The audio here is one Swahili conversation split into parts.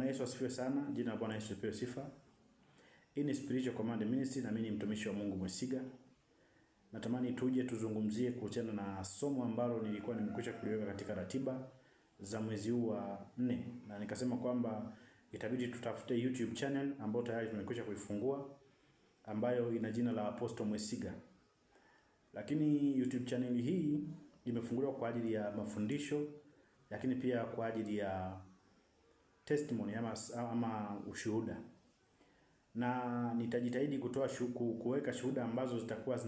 Yesu asifiwe sana. Jina la Bwana Yesu lipewe sifa. Hii ni Spiritual Command Ministry na mimi ni mtumishi wa Mungu Mwesiga. Natamani tuje tuzungumzie kuhusiana na somo ambalo nilikuwa nimekwisha kuliweka katika ratiba za mwezi huu wa 4, na nikasema kwamba itabidi tutafute YouTube channel ambayo tayari tumekwisha kuifungua, ambayo ina jina la Apostle Mwesiga. Lakini YouTube channel hii imefunguliwa kwa ajili ya mafundisho, lakini pia kwa ajili ya testimony ama ushuhuda, na nitajitahidi kutoa kuweka shuhuda ambazo zitakuwa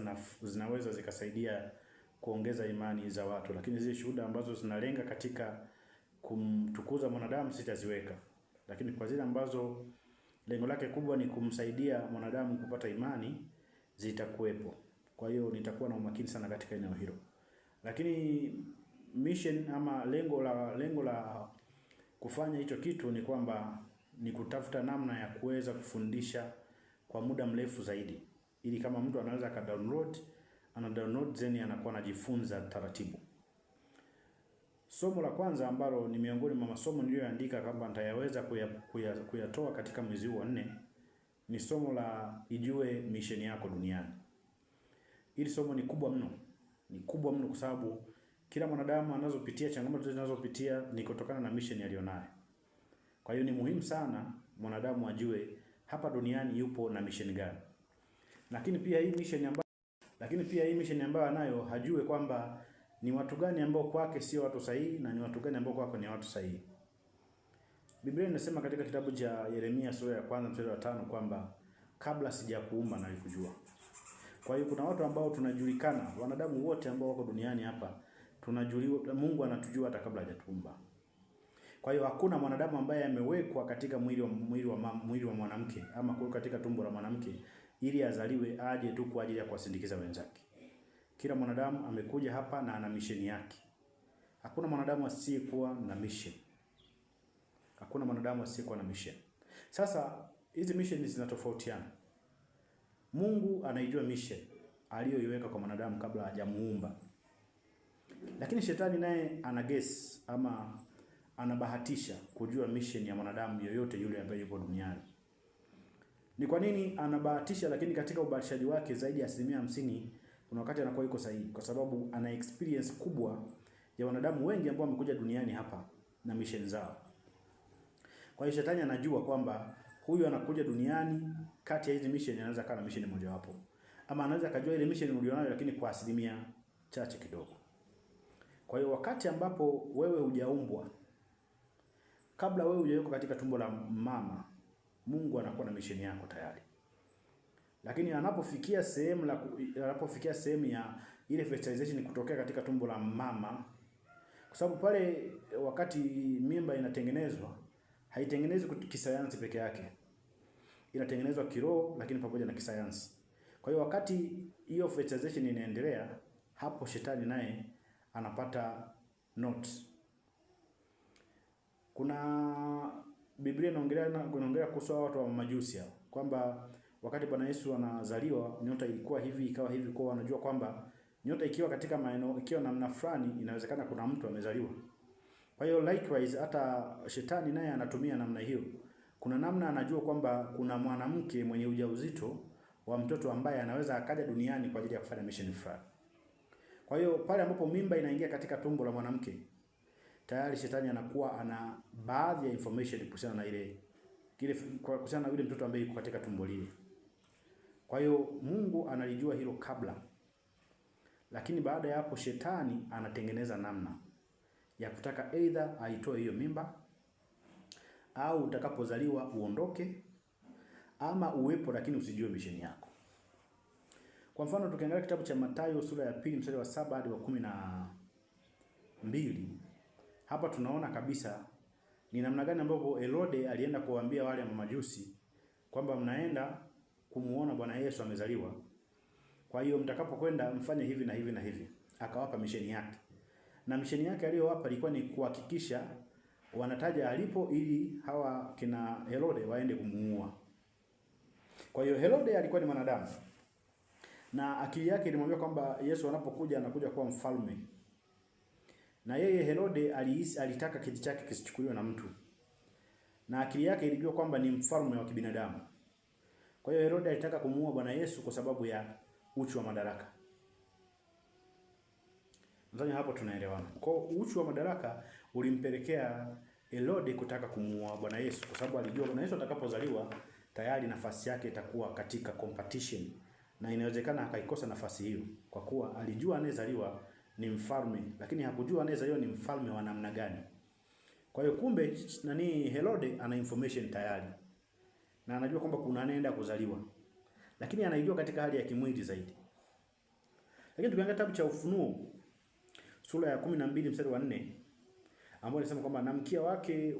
zinaweza zikasaidia kuongeza imani za watu, lakini zile shuhuda ambazo zinalenga katika kumtukuza mwanadamu sitaziweka, lakini kwa zile ambazo lengo lake kubwa ni kumsaidia mwanadamu kupata imani zitakuwepo. Kwa hiyo nitakuwa na umakini sana katika eneo hilo, lakini mission ama lengo la kufanya hicho kitu ni kwamba ni kutafuta namna ya kuweza kufundisha kwa muda mrefu zaidi, ili kama mtu anaweza ana download then anakuwa anajifunza taratibu. Somo la kwanza ambalo ni miongoni mwa masomo niliyoandika kwamba nitayaweza kuyatoa katika mwezi huu wa 4 ni somo la ijue mission yako duniani. Hili somo ni kubwa mno kwa sababu kila mwanadamu anazopitia changamoto zinazopitia ni kutokana na mission aliyonayo. Kwa hiyo ni muhimu sana mwanadamu ajue hapa duniani yupo na mission gani. Lakini pia hii mission ambayo anayo hajue kwamba ni watu gani ambao kwake sio watu sahihi na ni watu gani ambao kwake ni watu sahihi. Biblia inasema katika kitabu cha Yeremia sura ya 1 mstari wa 5 kwamba kabla sijakuumba nalikujua. Kwa hiyo kuna watu ambao tunajulikana, wanadamu wote ambao wako duniani hapa tunajuliwa, Mungu anatujua hata kabla hajatuumba. Kwa hiyo hakuna mwanadamu ambaye amewekwa katika mwili wa mwanamke ama kuwekwa katika tumbo la mwanamke ili azaliwe aje tu kwa ajili ya kuwasindikiza wenzake. Kila mwanadamu amekuja hapa na ana mission yake. Hakuna mwanadamu asiyekuwa na mission. Sasa hizi mission zinatofautiana. Mungu anaijua mission aliyoiweka kwa mwanadamu kabla hajamuumba. Lakini shetani naye ana guess ama anabahatisha kujua mission ya mwanadamu yoyote yule ambaye yupo duniani. Ni kwa nini anabahatisha? Lakini katika ubahatishaji wake zaidi ya 50% kuna wakati anakuwa yuko sahihi, kwa sababu ana experience kubwa ya wanadamu wengi ambao wamekuja duniani hapa na mission zao. Kwa hiyo shetani anajua kwamba huyu anakuja duniani, kati ya hizi mission anaweza kana mission moja wapo, ama anaweza kujua ile mission ulionayo lakini kwa asilimia chache kidogo. Kwa hiyo wakati ambapo wewe hujaumbwa, kabla wewe hujawekwa katika tumbo la mama, Mungu anakuwa na mission yako tayari. Lakini anapofikia sehemu ya ile fertilization kutokea katika tumbo la mama, kwa sababu pale wakati mimba inatengenezwa, haitengenezwi kisayansi peke yake. Inatengenezwa kiroho lakini pamoja na kisayansi. Kwa hiyo wakati hiyo fertilization inaendelea, hapo shetani naye anapata note. Kuna Biblia inaongelea kuhusu watu wa majusi hao, kwamba wakati Bwana Yesu anazaliwa nyota ilikuwa hivi ikawa hivi, kwa wanajua kwamba nyota ikiwa katika maeneo ikiwa namna fulani inawezekana kuna mtu amezaliwa. Kwa hiyo likewise hata shetani naye anatumia namna hiyo. Kuna namna anajua kwamba kuna mwanamke mwenye ujauzito wa mtoto ambaye anaweza akaja duniani kwa ajili ya kufanya mission fulani. Kwa hiyo pale ambapo mimba inaingia katika tumbo la mwanamke, tayari shetani anakuwa ana baadhi ya information kuhusiana na yule mtoto ambaye yuko katika tumbo lile. Kwa hiyo Mungu analijua hilo kabla. Lakini baada ya hapo shetani anatengeneza namna ya kutaka either aitoe hiyo mimba, au utakapozaliwa uondoke, ama uwepo lakini usijue mission yako. Kwa mfano tukiangalia kitabu cha Mathayo sura ya 2 mstari wa 7 hadi wa 12, hapa tunaona kabisa ni namna gani ambapo Herode alienda kuwaambia wale mamajusi kwamba mnaenda kumuona Bwana Yesu amezaliwa. Kwa hiyo mtakapokwenda mfanye hivi na hivi na hivi. Akawapa mission yake. Na mission yake aliyowapa ilikuwa ni kuhakikisha wanataja alipo ili hawa kina Herode waende kumuua. Kwa hiyo Herode alikuwa ni mwanadamu, na akili yake ilimwambia kwamba Yesu anapokuja anakuja kuwa mfalme. Na yeye Herode alitaka kiti chake kisichukuliwe na mtu. na akili yake ilijua kwamba ni mfalme wa kibinadamu. Kwa hiyo Herode alitaka kumuua Bwana Yesu kwa sababu ya uchu wa madaraka. Nadhani hapo tunaelewana. Kwa uchu wa madaraka ulimpelekea Herode kutaka kumuua Bwana Yesu, kwa sababu alijua Bwana Yesu atakapozaliwa tayari nafasi yake itakuwa katika competition, na inawezekana akaikosa nafasi hiyo, kwa kuwa alijua anayezaliwa ni mfalme, lakini hakujua anayezaliwa ni mfalme wa namna gani. Kwa hiyo kumbe Herode ana information tayari, na anajua kwamba kuna anaenda kuzaliwa, lakini anaijua katika hali ya kimwili zaidi. Lakini tukiangalia kitabu cha Ufunuo sura ya 12 mstari wa 4, ambao inasema kwamba na mkia wake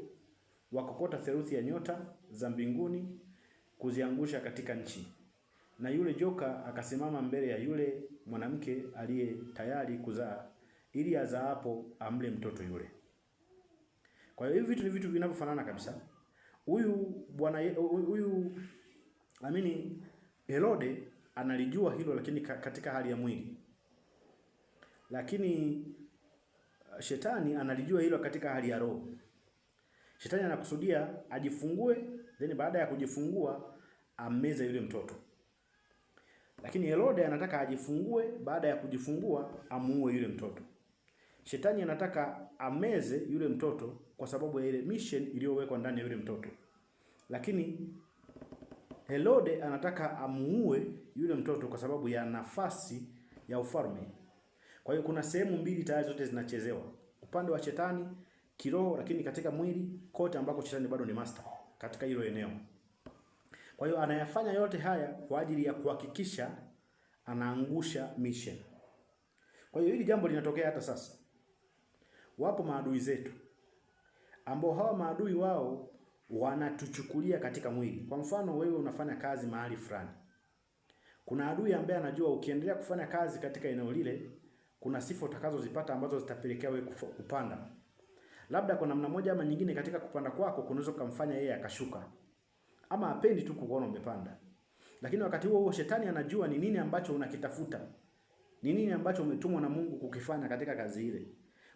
wakokota theluthi ya nyota za mbinguni kuziangusha katika nchi, na yule joka akasimama mbele ya yule mwanamke aliye tayari kuzaa, ili azaapo amle mtoto yule. Kwa hiyo hivi vitu ni vitu vinavyofanana kabisa. Herode analijua hilo, lakini katika hali ya mwili, lakini shetani analijua hilo katika hali ya roho. Shetani anakusudia ajifungue, then baada ya kujifungua ameze yule mtoto, lakini Herode anataka ajifungue, baada ya kujifungua amuue yule mtoto. Shetani anataka ameze yule mtoto kwa sababu ya ile mission iliyowekwa ndani ya yule mtoto, lakini Herode anataka amuue yule mtoto kwa sababu ya nafasi ya ufalme. Kwa hiyo kuna sehemu mbili tayari zote zinachezewa, upande wa shetani kiroho, lakini katika mwili kote ambako shetani bado ni master katika hilo eneo. Kwa hiyo anayafanya yote haya kwa ajili ya kuhakikisha anaangusha mission. Kwa hiyo hili jambo linatokea hata sasa. Wapo maadui zetu ambao hawa maadui wao wanatuchukulia katika mwili. Kwa mfano, wewe unafanya kazi mahali fulani, kuna adui ambaye anajua ukiendelea kufanya kazi katika eneo lile kuna sifa utakazozipata ambazo zitapelekea wewe kupanda. Labda kwa namna moja ama nyingine katika kupanda kwako kunaweza kumfanya yeye akashuka, ama apendi tu kuona umepanda. Lakini wakati huo shetani anajua ni nini ambacho unakitafuta, ni nini ambacho umetumwa na Mungu kukifanya katika kazi ile.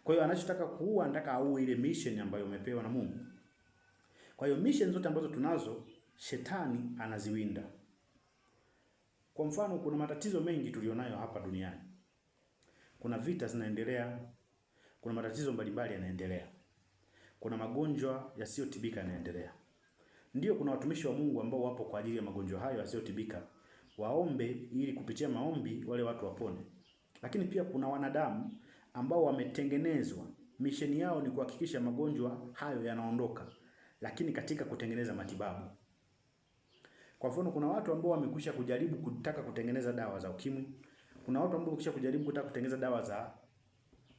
Kwa hiyo anachotaka kuua, anataka auwe ile mission ambayo umepewa na Mungu. Kwa hiyo mission zote ambazo tunazo shetani anaziwinda. Kwa mfano, kuna matatizo mengi tulionayo hapa duniani. Kuna vita zinaendelea, kuna matatizo mbalimbali yanaendelea, kuna magonjwa yasiyotibika yanaendelea. Ndio, kuna watumishi wa Mungu ambao wapo kwa ajili ya magonjwa hayo yasiyotibika, waombe ili kupitia maombi wale watu wapone. Lakini pia kuna wanadamu ambao wametengenezwa, misheni yao ni kuhakikisha magonjwa hayo yanaondoka, lakini katika kutengeneza matibabu. Kwa mfano, kuna watu ambao wamekwisha kujaribu kutaka kutengeneza dawa za ukimwi, kuna watu ambao wamekwisha kujaribu kutaka kutengeneza dawa za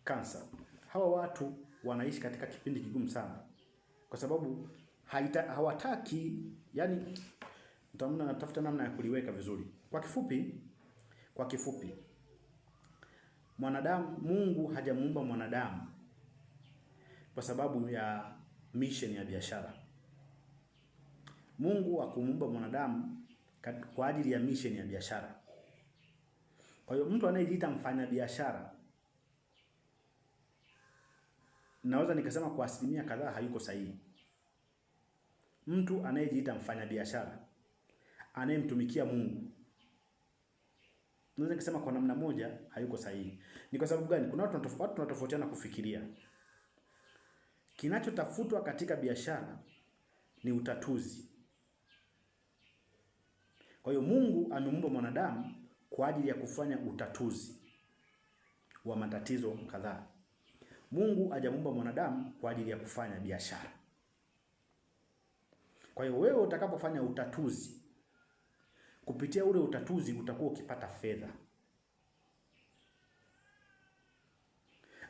kansa. Hawa watu wanaishi katika kipindi kigumu sana, kwa sababu hawataki, yani natafuta namna ya kuliweka vizuri. Kwa kifupi, mwanadamu, Mungu hajamuumba mwanadamu kwa sababu ya mission ya biashara. Mungu hakumuumba mwanadamu kwa ajili ya mission ya biashara. Kwa hiyo mtu anayejiita mfanya biashara, naweza nikasema kwa asilimia kadhaa hayuko sahihi. Mtu anayejiita mfanya biashara anayemtumikia Mungu, naweza nikasema kwa namna moja hayuko sahihi. Ni kwa sababu gani? Kuna watu tunatofautiana kufikiria. Kinachotafutwa katika biashara ni utatuzi. Kwa hiyo Mungu amemuumba mwanadamu kwa ajili ya kufanya utatuzi wa matatizo kadhaa. Mungu hajamuumba mwanadamu kwa ajili ya kufanya biashara. Kwa hiyo wewe utakapofanya utatuzi, kupitia ule utatuzi utakuwa ukipata fedha,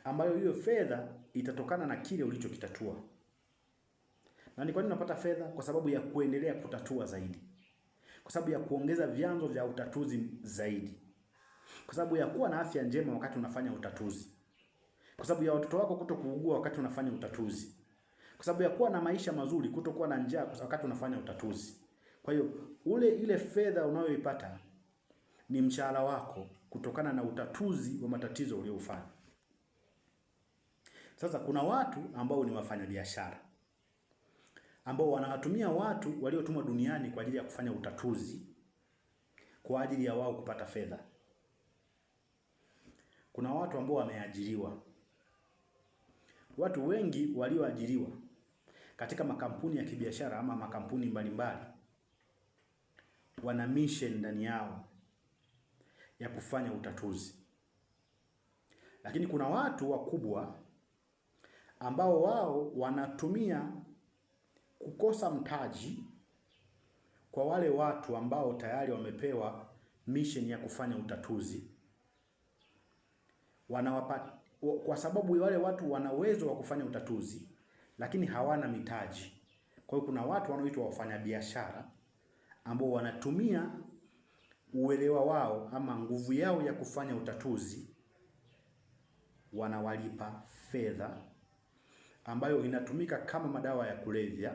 ambayo hiyo fedha itatokana na kile ulichokitatua. Na ni kwa nini unapata fedha? Kwa sababu ya kuendelea kutatua zaidi, kwa sababu ya kuongeza vyanzo vya utatuzi zaidi, kwa sababu ya kuwa na afya njema wakati unafanya utatuzi, kwa sababu ya watoto wako kutokuugua wakati unafanya utatuzi, kwa sababu ya kuwa na maisha mazuri, kutokuwa na njaa wakati unafanya utatuzi. Kwa hiyo ile fedha unayoipata ni mshahara wako kutokana na utatuzi wa matatizo uliofanya. Sasa kuna watu ambao ni wafanya biashara. ambao wanawatumia watu waliotumwa duniani kwa ajili ya kufanya utatuzi kwa ajili ya wao kupata fedha. Kuna watu ambao wameajiriwa. Watu wengi walioajiriwa katika makampuni ya kibiashara ama makampuni mbalimbali wana mission ndani yao ya kufanya utatuzi. Lakini kuna watu wakubwa ambao wao wanatumia kukosa mtaji kwa wale watu ambao tayari wamepewa mission ya kufanya utatuzi. Kwa sababu wale watu wana uwezo wa kufanya utatuzi lakini hawana mitaji. Kwa hiyo kuna watu wanaoitwa wafanyabiashara ambao wanatumia uelewa wao ama nguvu yao ya kufanya utatuzi, wanawalipa fedha ambayo inatumika kama madawa ya kulevya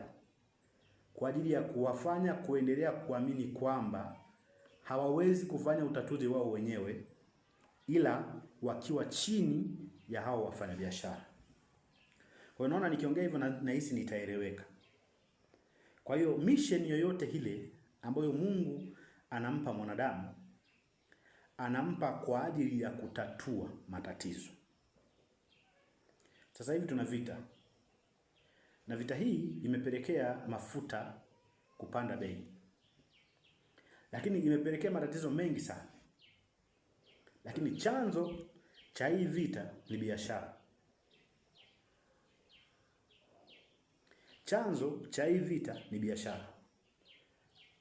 kwa ajili ya kuwafanya kuendelea kuamini kwamba hawawezi kufanya utatuzi wao wenyewe ila wakiwa chini ya hao wafanyabiashara. Kwa hiyo naona nikiongea hivyo nahisi nitaeleweka. Kwa hiyo mission yoyote ile ambayo Mungu anampa mwanadamu, anampa kwa ajili ya kutatua matatizo. Sasa hivi tuna vita. Na vita hii imepelekea mafuta kupanda bei. Lakini imepelekea matatizo mengi sana. Lakini chanzo cha hii vita ni biashara. Chanzo cha hii vita ni biashara.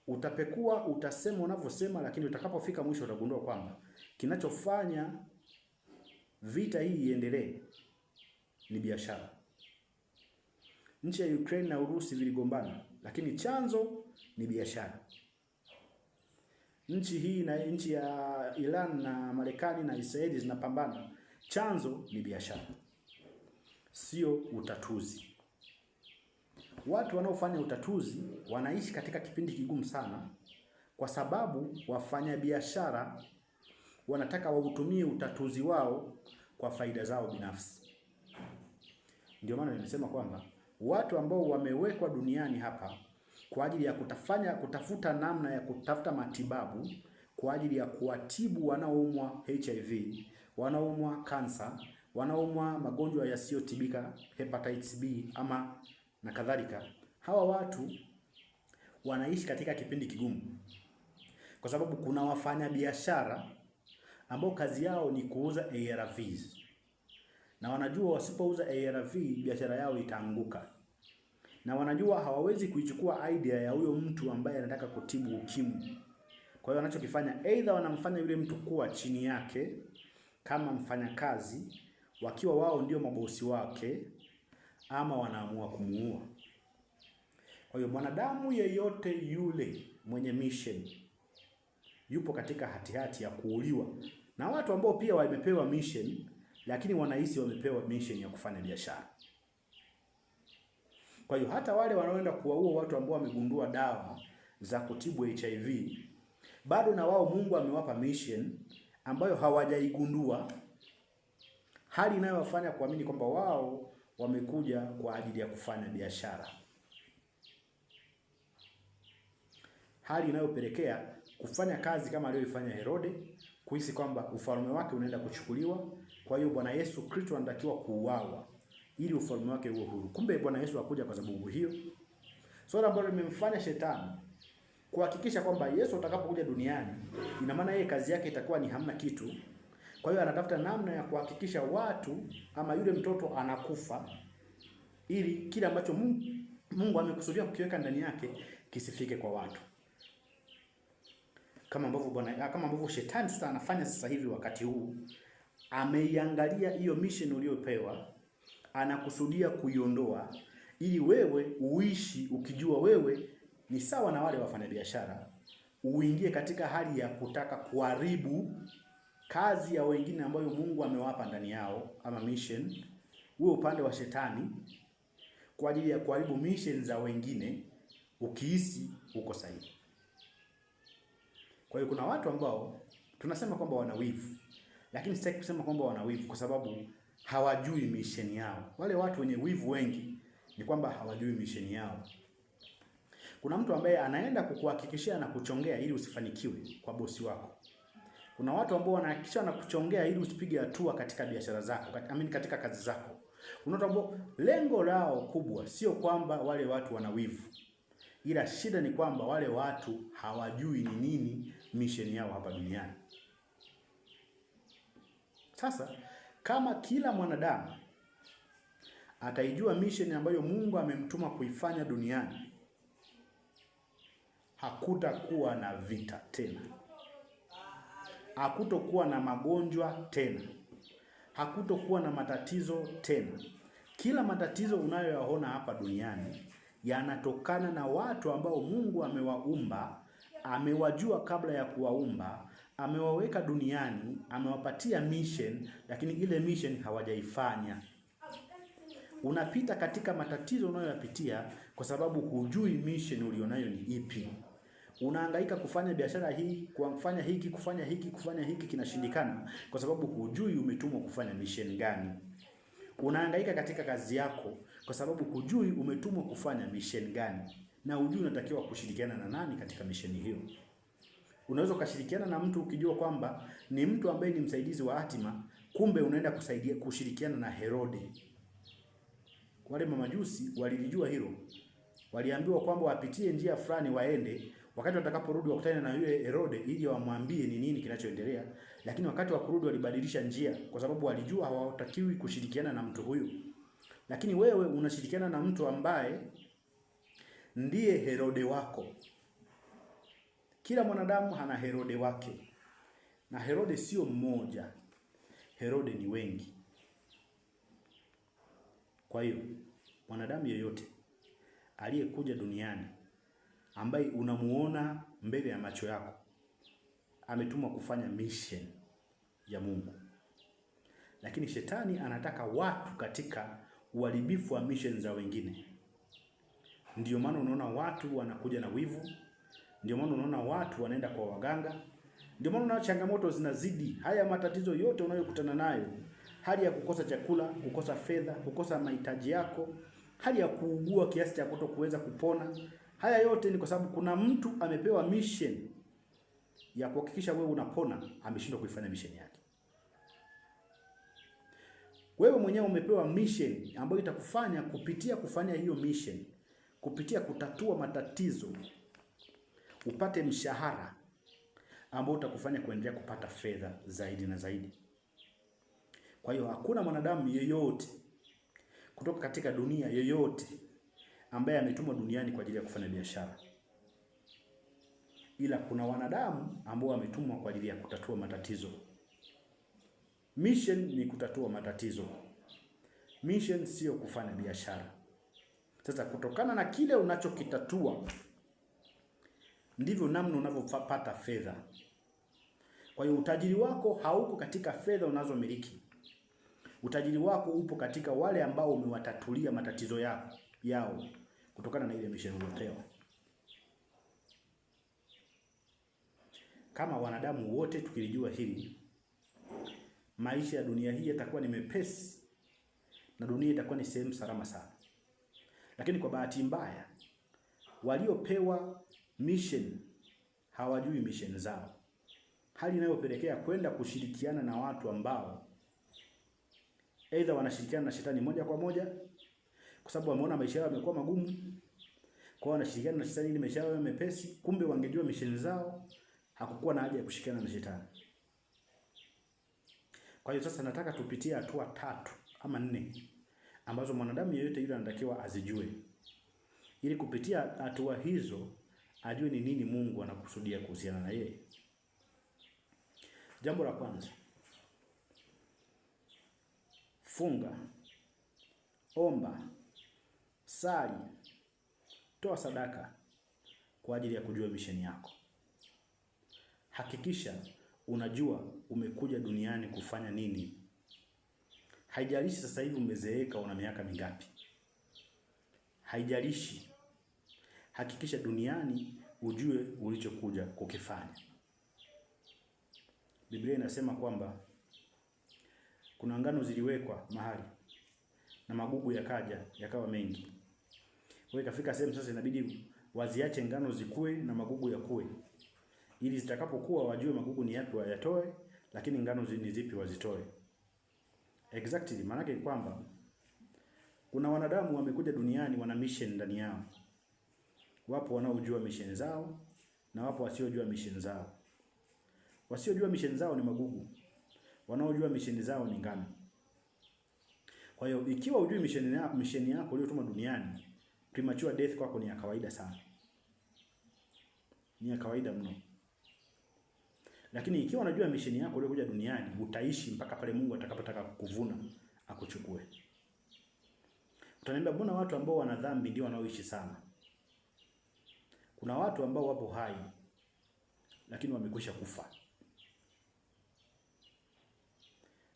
Utapekua, utasema unavyosema, lakini utakapofika mwisho utagundua kwamba kinachofanya vita hii iendelee ni biashara. Nchi ya Ukraine na Urusi viligombana, lakini chanzo ni biashara. Nchi hii na nchi ya Iran na Marekani na Israeli zinapambana, chanzo ni biashara, sio utatuzi. Watu wanaofanya utatuzi wanaishi katika kipindi kigumu sana, kwa sababu wafanya biashara wanataka wautumie utatuzi wao kwa faida zao binafsi. Ndio maana nimesema kwamba watu ambao wamewekwa duniani hapa kwa ajili ya kutafuta namna ya kutafuta matibabu kwa ajili ya kuwatibu wanaoumwa HIV, wanaoumwa kansa, wanaoumwa magonjwa yasiyotibika, hepatitis B ama na kadhalika. Hawa watu wanaishi katika kipindi kigumu kwa sababu kuna wafanya biashara ambao kazi yao ni kuuza ARVs. Na wanajua wasipouza ARV biashara yao itaanguka. Na wanajua hawawezi kuichukua idea ya huyo mtu ambaye anataka kutibu ukimwi. Kwa hiyo wanachokifanya, either wanamfanya yule mtu kuwa chini yake kama mfanyakazi, wakiwa wao ndio mabosi wake, ama wanaamua kumuua. Kwa hiyo mwanadamu yeyote yule mwenye mission yupo katika hatihati ya kuuliwa na watu ambao pia wamepewa mission, lakini wanahisi wamepewa mission ya kufanya biashara. Kwa hiyo hata wale wanaoenda kuwaua watu ambao wamegundua dawa za kutibu HIV, bado na wao Mungu amewapa mission ambayo hawajaigundua, hali inayowafanya kuamini kwamba wao wamekuja kwa ajili ya kufanya biashara. Hali inayopelekea kufanya kazi kama aliyoifanya Herode, kuhisi kwamba ufalme wake unaenda kuchukuliwa. Kwa hiyo Bwana Yesu Kristo anatakiwa kuuawa ili ufalme wake uwe huru. Kumbe Bwana Yesu hakuja kwa sababu hiyo. Swala ambalo limemfanya shetani kuhakikisha kwamba Yesu atakapokuja duniani, ina maana yeye kazi yake itakuwa ni hamna kitu. Kwa hiyo anatafuta namna ya kuhakikisha watu ama yule mtoto anakufa ili kile ambacho Mungu amekusudia kukiweka ndani yake kisifike kwa watu. Kama ambavyo shetani sasa anafanya sasa hivi wakati huu, ameiangalia hiyo mission uliyopewa, anakusudia kuiondoa ili wewe uishi ukijua wewe ni sawa na wale wafanyabiashara, uingie katika hali ya kutaka kuharibu kazi ya wengine ambayo Mungu amewapa ndani yao ama mission. Uwe upande wa shetani kwa ajili ya kuharibu mission za wengine ukihisi uko sahihi. Kwa hiyo kuna watu ambao tunasema kwamba wana wivu, lakini sitaki kusema kwamba wana wivu kwa sababu hawajui mission yao. Wale watu wenye wivu wengi ni kwamba hawajui mission yao. Kuna mtu ambaye anaenda kukuhakikishia na kuchongea ili usifanikiwe kwa bosi wako. Kuna watu ambao wanahakikisha na kuchongea ili usipige hatua katika biashara zako, katika kazi zako. Kuna watu ambao lengo lao kubwa sio kwamba wale watu wana wivu, ila shida ni kwamba wale watu hawajui ni nini mission yao hapa duniani. Sasa kama kila mwanadamu ataijua mission ambayo Mungu amemtuma kuifanya duniani, hakutakuwa na vita tena, hakutokuwa na magonjwa tena, hakutokuwa na matatizo tena. Kila matatizo unayoyaona hapa duniani yanatokana na watu ambao Mungu amewaumba, amewajua kabla ya kuwaumba, amewaweka duniani, amewapatia mission, lakini ile mission hawajaifanya. Unapita katika matatizo unayoyapitia kwa sababu hujui mission ulionayo ni ipi. Unahangaika kufanya biashara hii, kufanya hiki kinashindikana kwa sababu hujui umetumwa kufanya mission gani. Unahangaika katika kazi yako kwa sababu hujui umetumwa kufanya mission gani, na hujui unatakiwa kushirikiana na nani katika mission hiyo. Unaweza ukashirikiana na mtu ukijua kwamba ni mtu ambaye ni msaidizi wa hatima, kumbe unaenda kushirikiana na Herode. Wale mamajusi walilijua hilo. Waliambiwa kwamba wapitie njia fulani waende, wakati watakaporudi wakutane na yule Herode ili wamwambie ni nini kinachoendelea, lakini wakati wa kurudi walibadilisha njia kwa sababu walijua hawatakiwi kushirikiana na mtu huyu. Lakini wewe unashirikiana na mtu ambaye ndiye Herode wako. Kila mwanadamu ana Herode wake. Na Herode sio mmoja. Herode ni wengi. Kwa hiyo, mwanadamu yeyote aliyekuja duniani ambaye unamuona mbele ya macho yako ametumwa kufanya mission ya Mungu. Lakini shetani anataka watu katika uharibifu wa mission za wengine. Ndio maana unaona watu wanakuja na wivu, ndio maana unaona watu wanaenda kwa waganga, ndio maana unaona changamoto zinazidi. Haya matatizo yote unayokutana nayo, hali ya kukosa chakula, kukosa fedha, kukosa mahitaji yako, hali ya kuugua kiasi cha kutokuweza kupona, haya yote ni kwa sababu kuna mtu amepewa mission ya kuhakikisha wewe unapona, ameshindwa kuifanya mission yake. Wewe mwenyewe umepewa mission ambayo itakufanya kupitia kufanya hiyo mission, kupitia kutatua matatizo, upate mshahara ambao utakufanya kuendelea kupata fedha zaidi na zaidi. Kwa hiyo hakuna mwanadamu yeyote kutoka katika dunia yeyote ambaye ametumwa duniani kwa ajili ya kufanya biashara. Ila kuna wanadamu ambao wametumwa kwa ajili ya kutatua matatizo. Mission ni kutatua matatizo. Mission sio kufanya biashara. Sasa kutokana na kile unachokitatua ndivyo namna unavyopata fedha. Kwa hiyo utajiri wako hauko katika fedha unazomiliki. Utajiri wako upo katika wale ambao umewatatulia matatizo yao kutokana na ile mission uliyopewa. Kama wanadamu wote tukilijua hili, maisha ya dunia hii yatakuwa ni mepesi na dunia itakuwa ni sehemu salama sana. Lakini kwa bahati mbaya, waliopewa mission hawajui mission zao. Hali inayopelekea kwenda kushirikiana na watu ambao aidha wanashirikiana na shetani moja kwa moja kwa sababu wameona maisha yao yamekuwa magumu. Kwa hiyo wanashirikiana na shetani ili maisha yao yawe mepesi, kumbe wangejua mission zao hakukuwa na haja ya kushirikiana na shetani. Kwa hiyo sasa nataka tupitie hatua 3 ama 4 ambazo mwanadamu yeyote yule anatakiwa azijue, ili kupitia hatua hizo ajue ni nini Mungu anakusudia kuhusiana na yeye. Jambo la kwanza, funga, omba, sali, toa sadaka kwa ajili ya kujua mission yako. Hakikisha unajua umekuja duniani kufanya nini. Haijalishi sasa hivi umezeeka, una miaka mingapi. Haijalishi. Hakikisha duniani ujue ulichokuja kukifanya. Biblia inasema kwamba kuna ngano ziliwekwa mahali na magugu yakaja yakawa mengi. Wewe kafika sehemu sasa inabidi waziache ngano zikue na magugu yakue, ili zitakapokuwa wajue magugu ni yapi wayatoe, lakini ngano ni zipi wazitoe. Exactly, maana yake kwamba kuna wanadamu wamekuja duniani wana mission ndani yao. Wapo wanaojua mission zao na wapo wasiojua mission zao. Wasiojua mission zao ni magugu. Wanaojua mission zao ni ngano. Kwa hiyo ikiwa hujui mission yako uliyotuma duniani, premature death kwako ni ya kawaida sana. Ni ya kawaida mno. Lakini ikiwa unajua mission yako uliyokuja duniani, utaishi mpaka pale Mungu atakapotaka kukuvuna akuchukue. Utaniambia mbona watu ambao wana dhambi ndio wanaoishi sana? Kuna watu ambao wapo hai lakini wamekwisha kufa.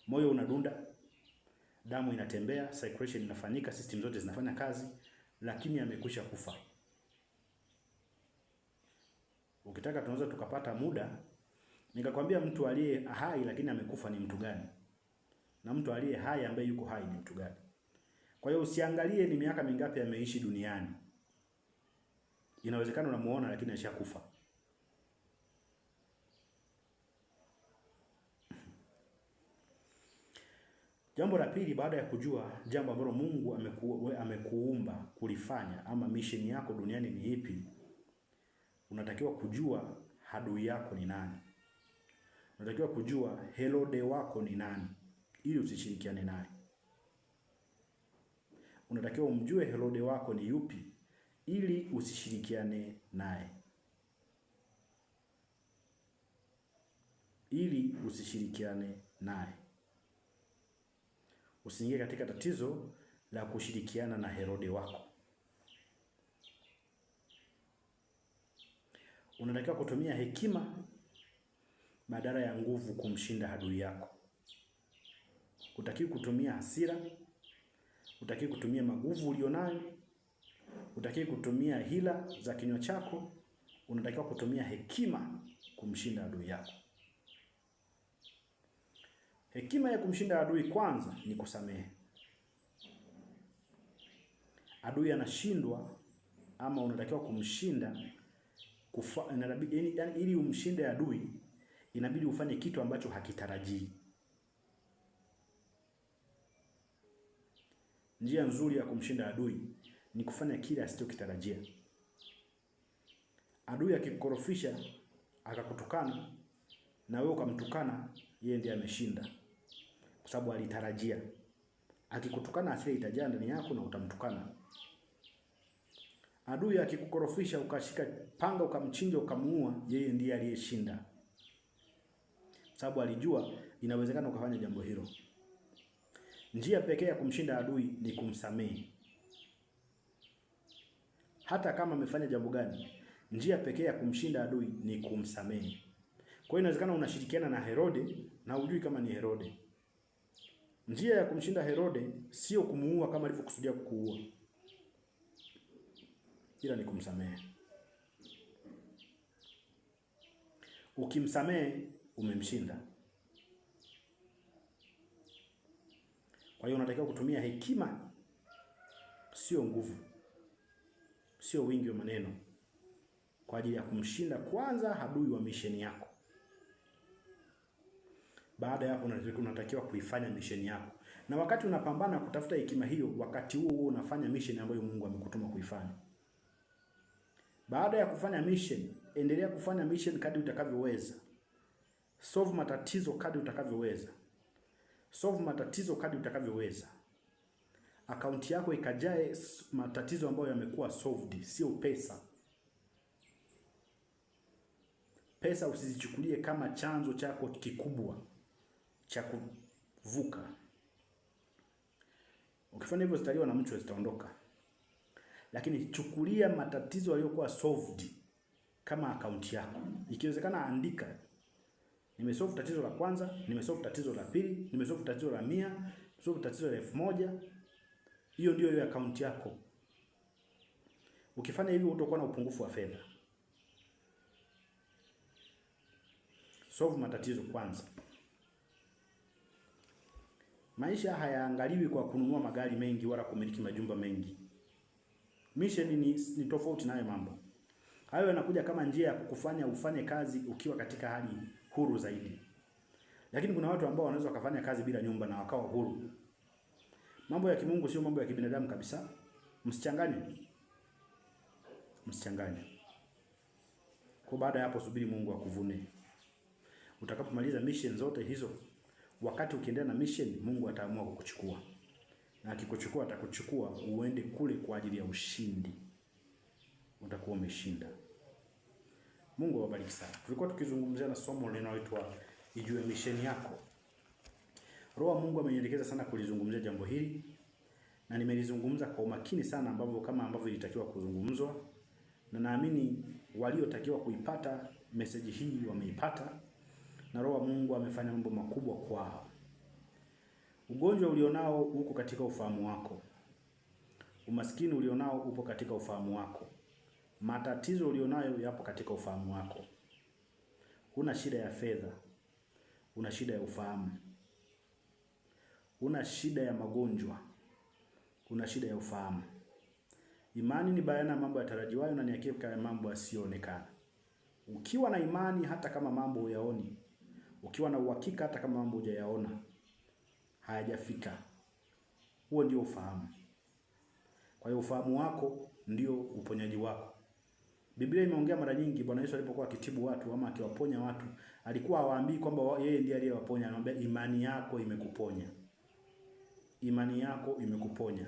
Moyo unadunda, damu inatembea, circulation inafanyika, system zote zinafanya kazi, lakini amekwisha kufa. Ukitaka tunaweza tukapata muda nikakwambia mtu aliye hai lakini amekufa ni mtu gani, na mtu aliye hai ambaye yuko hai ni mtu gani. Kwa hiyo usiangalie ni miaka mingapi ameishi duniani. Inawezekana unamuona lakini alishakufa. Jambo la pili, baada ya kujua jambo ambalo Mungu amekuumba kulifanya ama mission yako duniani ni ipi, unatakiwa kujua adui yako ni nani. Unatakiwa kujua Herode wako ni nani ili usishirikiane naye. Unatakiwa umjue Herode wako ni yupi ili usishirikiane naye. Ili usishirikiane naye. Usiingie katika tatizo la kushirikiana na Herode wako. Unatakiwa kutumia hekima badala ya nguvu kumshinda adui yako. Hutakiwi kutumia hasira, hutakiwi kutumia maguvu ulionayo, hutakiwi kutumia hila za kinywa chako. Unatakiwa kutumia hekima kumshinda adui yako. Hekima ya kumshinda adui kwanza ni kusamehe. Adui anashindwa ama unatakiwa kumshinda ili umshinde adui inabidi ufanye kitu ambacho hakitarajii. Njia nzuri ya kumshinda adui ni kufanya kile asichokitarajia. Adui akikukorofisha akakutukana na wewe ukamtukana, yeye ndiye ameshinda. Kwa sababu alitarajia. Akikutukana asile itajaa ndani yako na utamtukana. Adui akikukorofisha ukashika panga ukamchinja ukamuua, yeye ndiye aliyeshinda. Sababu alijua inawezekana ukafanya jambo hilo. Njia pekee ya kumshinda adui ni kumsamehe. Hata kama amefanya jambo gani, njia pekee ya kumshinda adui ni kumsamehe. Kwa hiyo inawezekana unashirikiana na Herode na hujui kama ni Herode. Njia ya kumshinda Herode sio kumuua kama alivyokusudia kukuua, ila ni kumsamehe. Ukimsamehe umemshinda. Kwa hiyo unatakiwa kutumia hekima, sio nguvu, sio wingi wa maneno, kwa ajili ya kumshinda kwanza adui wa misheni yako. Baada ya hapo unatakiwa kuifanya mission yako. Na wakati unapambana kutafuta hekima hiyo, wakati huo unafanya mission ambayo Mungu amekutuma kuifanya. Baada ya kufanya mission, endelea kufanya mission kadri utakavyoweza. Solve matatizo kadri utakavyoweza. Solve matatizo kadri utakavyoweza. Akaunti yako ikajae matatizo ambayo yamekuwa solved, sio pesa. Pesa usizichukulie kama chanzo chako kikubwa cha kuvuka. Ukifanya hivyo zitaliwa na mchwa, zitaondoka. Lakini chukulia matatizo yaliyokuwa solved kama akaunti yako. Ikiwezekana andika, nimesolve tatizo la kwanza, nimesolve tatizo la pili, nimesolve tatizo la 100, nimesolve tatizo la 1000. Hiyo ndio hiyo akaunti yako. Ukifanya hivyo utakuwa na upungufu wa fedha. Solve matatizo kwanza. Maisha hayaangaliwi kwa kununua magari mengi wala kumiliki majumba mengi. Mission ni tofauti nayo mambo. Hayo yanakuja kama njia ya kukufanya ufanye kazi ukiwa katika hali huru zaidi. Lakini kuna watu ambao wanaweza wakafanya kazi bila nyumba na wakawa huru. Mambo ya kimungu sio mambo ya kibinadamu kabisa. Msichanganye. Msichanganye. Kwa baada ya hapo, subiri Mungu akuvune. Utakapomaliza mission zote hizo, wakati ukiendelea na mission, Mungu ataamua kukuchukua. Na akikuchukua, atakuchukua uende kule kwa ajili ya ushindi. Utakuwa umeshinda. Mungu awabariki sana. Tulikuwa tukizungumzia na somo linaloitwa Ijue mission yako. Roho wa Mungu amenielekeza sana kulizungumzia jambo hili, na nimelizungumza kwa umakini sana ambavyo ilitakiwa kuzungumzwa, na naamini waliotakiwa kuipata message hii wameipata, na Roho wa Mungu amefanya mambo makubwa kwao. Ugonjwa ulionao uko katika ufahamu wako. Umaskini ulionao upo katika ufahamu wako. Matatizo ulionayo yapo katika ufahamu wako. Una shida ya fedha, una shida ya ufahamu. Una shida ya magonjwa, una shida ya ufahamu. Imani ni bayana mambo yatarajiwayo na ni hakika ya mambo yasiyoonekana. Ukiwa na imani hata kama mambo huyaoni, ukiwa na uhakika hata kama mambo hujayaona, hayajafika, huo ndio ufahamu. Kwa hiyo ufahamu wako ndio uponyaji wako. Biblia imeongea mara nyingi, Bwana Yesu alipokuwa akitibu watu ama akiwaponya watu, alikuwa hawaambii kwamba yeye ndiye aliyewaponya, anamwambia imani yako imekuponya. Imani yako imekuponya.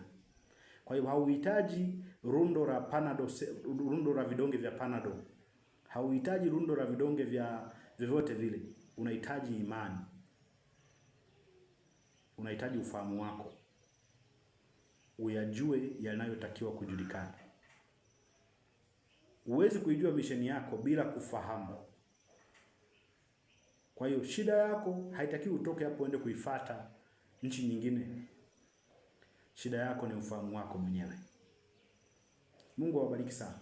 Kwa hiyo hauhitaji rundo la Panadol, rundo la vidonge vya Panadol. Hauhitaji rundo la vidonge vya vyovyote vile. Unahitaji imani. Unahitaji ufahamu wako. Uyajue yanayotakiwa kujulikana. Huwezi kuijua misheni yako bila kufahamu. Kwa hiyo shida yako haitakiwi utoke hapo uende kuifuata nchi nyingine. Shida yako ni ufahamu wako mwenyewe. Mungu awabariki sana.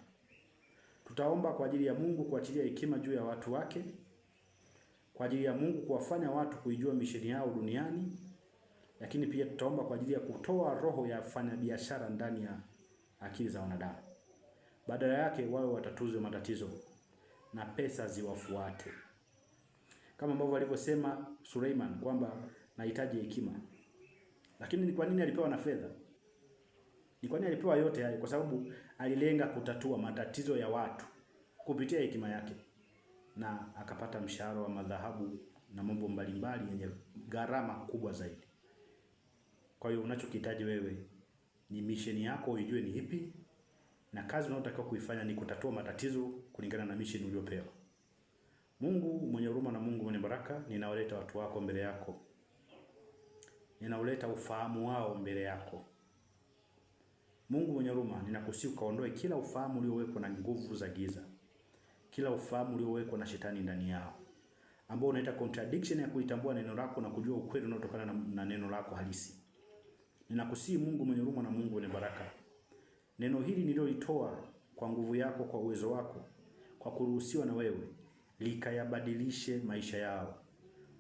Tutaomba kwa ajili ya Mungu kuachilia hekima juu ya watu wake, kwa ajili ya Mungu kuwafanya watu kuijua misheni yao duniani, lakini pia tutaomba kwa ajili ya kutoa roho ya fanya biashara ndani ya akili za wanadamu. Badala yake wawe watatuzwe matatizo na pesa ziwafuate. Kama ambavyo alivyosema Suleiman kwamba nahitaji hekima. Lakini ni kwa nini alipewa na fedha? Ni kwa nini alipewa yote hayo? Kwa sababu alilenga kutatua matatizo ya watu kupitia hekima yake, na akapata mshahara wa madhahabu na mambo mbalimbali yenye gharama kubwa zaidi. Kwa hiyo unachokihitaji wewe ni misheni yako ujue ni ipi, na kazi unayotakiwa kuifanya ni kutatua matatizo kulingana na misheni uliyopewa. Mungu mwenye huruma na Mungu mwenye baraka, ninawaleta watu wako mbele yako. Ninauleta ufahamu wao mbele yako. Mungu mwenye huruma, ninakusihi ukaondoe kila ufahamu uliowekwa na nguvu za giza. Kila ufahamu uliowekwa na shetani ndani yao, ambao unaita contradiction ya kuitambua neno lako na kujua ukweli unaotokana na neno lako halisi. Ninakusihi Mungu mwenye huruma na Mungu mwenye baraka, neno hili nililolitoa kwa nguvu yako, kwa uwezo wako, kwa kuruhusiwa na wewe, likayabadilishe maisha yao.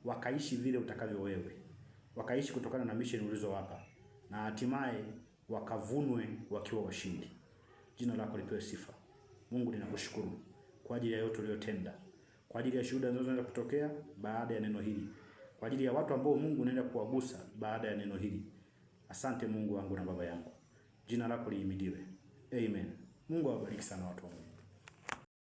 Wakaishi vile utakavyo wewe. Wakaishi kutokana na mission ulizowapa, na hatimaye wakavunwe wakiwa washindi. Jina lako lipewe sifa. Mungu, ninakushukuru kwa ajili ya yote uliyotenda, kwa ajili ya shuhuda zinazoenda kutokea baada ya neno hili, kwa ajili ya watu ambao Mungu unaenda kuwagusa baada ya neno hili. Asante Mungu wangu na Baba yangu. Jina lako lihimidiwe. Amen. Mungu awabariki sana watu wangu.